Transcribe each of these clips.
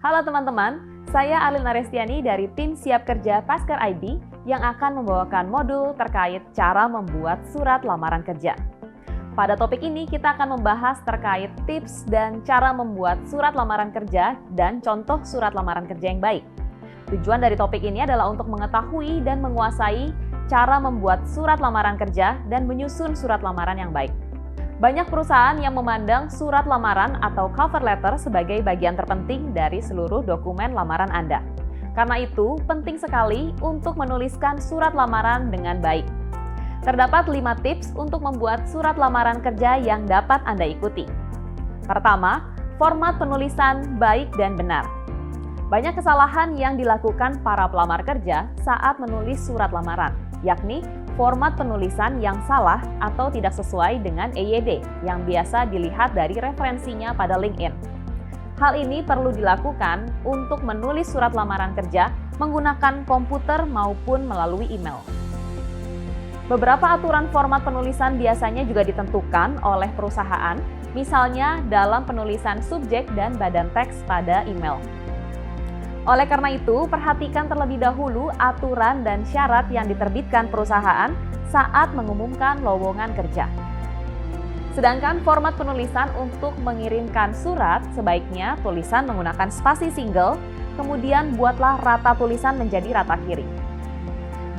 Halo teman-teman, saya Arlin Arestiani dari tim Siap Kerja Paskar ID yang akan membawakan modul terkait cara membuat surat lamaran kerja. Pada topik ini kita akan membahas terkait tips dan cara membuat surat lamaran kerja dan contoh surat lamaran kerja yang baik. Tujuan dari topik ini adalah untuk mengetahui dan menguasai cara membuat surat lamaran kerja dan menyusun surat lamaran yang baik. Banyak perusahaan yang memandang surat lamaran atau cover letter sebagai bagian terpenting dari seluruh dokumen lamaran Anda. Karena itu, penting sekali untuk menuliskan surat lamaran dengan baik. Terdapat 5 tips untuk membuat surat lamaran kerja yang dapat Anda ikuti. Pertama, format penulisan baik dan benar. Banyak kesalahan yang dilakukan para pelamar kerja saat menulis surat lamaran, yakni format penulisan yang salah atau tidak sesuai dengan EYD yang biasa dilihat dari referensinya pada LinkedIn. Hal ini perlu dilakukan untuk menulis surat lamaran kerja menggunakan komputer maupun melalui email. Beberapa aturan format penulisan biasanya juga ditentukan oleh perusahaan, misalnya dalam penulisan subjek dan badan teks pada email. Oleh karena itu, perhatikan terlebih dahulu aturan dan syarat yang diterbitkan perusahaan saat mengumumkan lowongan kerja. Sedangkan format penulisan untuk mengirimkan surat, sebaiknya tulisan menggunakan spasi single, kemudian buatlah rata tulisan menjadi rata kiri.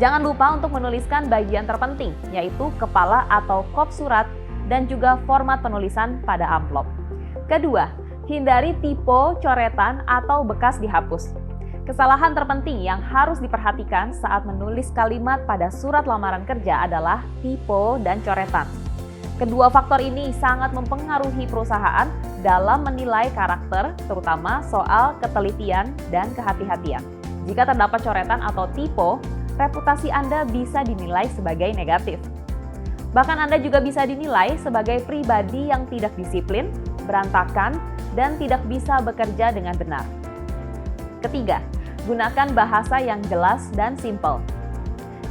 Jangan lupa untuk menuliskan bagian terpenting, yaitu kepala atau kop surat, dan juga format penulisan pada amplop. Kedua, hindari tipe, coretan, atau bekas dihapus. Kesalahan terpenting yang harus diperhatikan saat menulis kalimat pada surat lamaran kerja adalah tipe dan coretan. Kedua faktor ini sangat mempengaruhi perusahaan dalam menilai karakter, terutama soal ketelitian dan kehati-hatian. Jika terdapat coretan atau tipe, reputasi Anda bisa dinilai sebagai negatif. Bahkan Anda juga bisa dinilai sebagai pribadi yang tidak disiplin, berantakan, dan tidak bisa bekerja dengan benar. Ketiga, gunakan bahasa yang jelas dan simpel.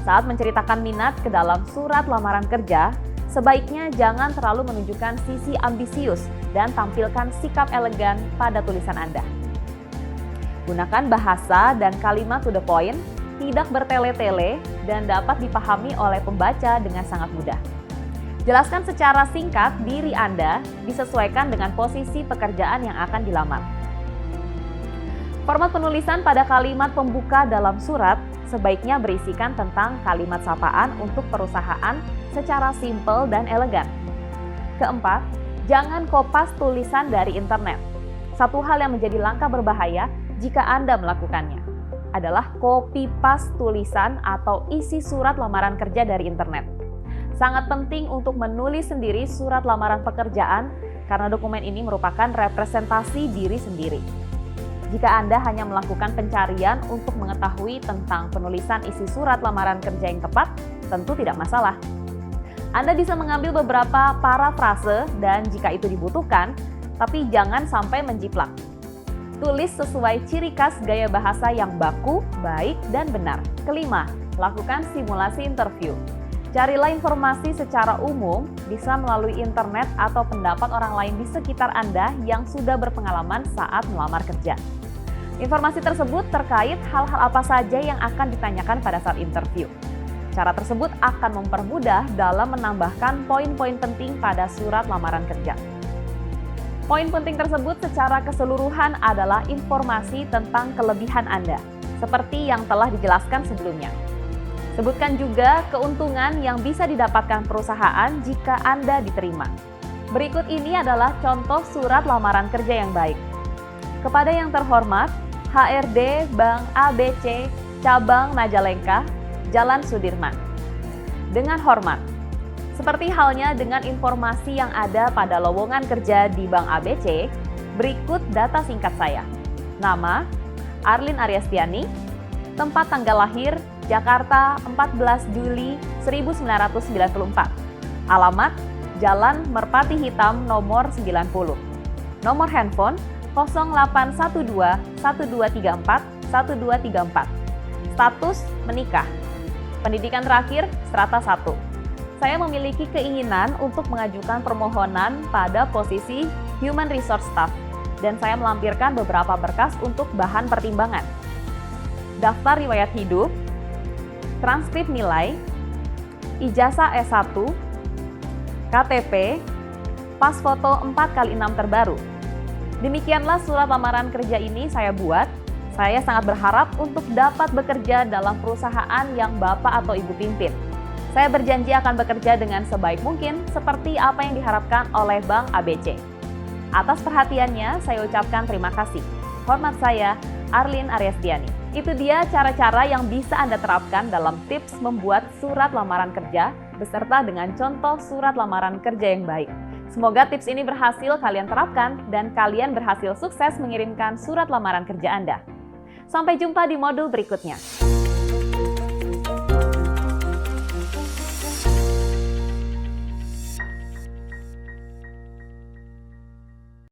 Saat menceritakan minat ke dalam surat lamaran kerja, sebaiknya jangan terlalu menunjukkan sisi ambisius dan tampilkan sikap elegan pada tulisan Anda. Gunakan bahasa dan kalimat to the point, tidak bertele-tele, dan dapat dipahami oleh pembaca dengan sangat mudah. Jelaskan secara singkat diri Anda disesuaikan dengan posisi pekerjaan yang akan dilamar. Format penulisan pada kalimat pembuka dalam surat sebaiknya berisikan tentang kalimat sapaan untuk perusahaan secara simpel dan elegan. Keempat, jangan kopas tulisan dari internet. Satu hal yang menjadi langkah berbahaya jika Anda melakukannya adalah copy paste tulisan atau isi surat lamaran kerja dari internet. Sangat penting untuk menulis sendiri surat lamaran pekerjaan karena dokumen ini merupakan representasi diri sendiri. Jika Anda hanya melakukan pencarian untuk mengetahui tentang penulisan isi surat lamaran kerja yang tepat, tentu tidak masalah. Anda bisa mengambil beberapa parafrase dan jika itu dibutuhkan, tapi jangan sampai menjiplak. Tulis sesuai ciri khas gaya bahasa yang baku, baik, dan benar. Kelima, lakukan simulasi interview. Carilah informasi secara umum, bisa melalui internet atau pendapat orang lain di sekitar Anda yang sudah berpengalaman saat melamar kerja. Informasi tersebut terkait hal-hal apa saja yang akan ditanyakan pada saat interview. Cara tersebut akan mempermudah dalam menambahkan poin-poin penting pada surat lamaran kerja. Poin penting tersebut secara keseluruhan adalah informasi tentang kelebihan Anda, seperti yang telah dijelaskan sebelumnya. Sebutkan juga keuntungan yang bisa didapatkan perusahaan jika Anda diterima. Berikut ini adalah contoh surat lamaran kerja yang baik. Kepada yang terhormat, HRD Bank ABC, Cabang Majalengka, Jalan Sudirman. Dengan hormat, seperti halnya dengan informasi yang ada pada lowongan kerja di Bank ABC, berikut data singkat saya. Nama, Arlin Arestiani, tempat tanggal lahir, Jakarta 14 Juli 1994. Alamat, Jalan Merpati Hitam nomor 90. Nomor handphone 0812 1234 1234. Status menikah. Pendidikan terakhir strata 1. Saya memiliki keinginan untuk mengajukan permohonan pada posisi Human Resource Staff. dan saya melampirkan beberapa berkas untuk bahan pertimbangan. Daftar riwayat hidup, transkrip nilai, ijazah S1, KTP, pas foto 4x6 terbaru. Demikianlah surat lamaran kerja ini saya buat. Saya sangat berharap untuk dapat bekerja dalam perusahaan yang Bapak atau Ibu pimpin. Saya berjanji akan bekerja dengan sebaik mungkin seperti apa yang diharapkan oleh Bank ABC. Atas perhatiannya, saya ucapkan terima kasih. Hormat saya, Arlin Aryestiani. Itu dia cara-cara yang bisa Anda terapkan dalam tips membuat surat lamaran kerja beserta dengan contoh surat lamaran kerja yang baik. Semoga tips ini berhasil kalian terapkan dan kalian berhasil sukses mengirimkan surat lamaran kerja Anda. Sampai jumpa di modul berikutnya.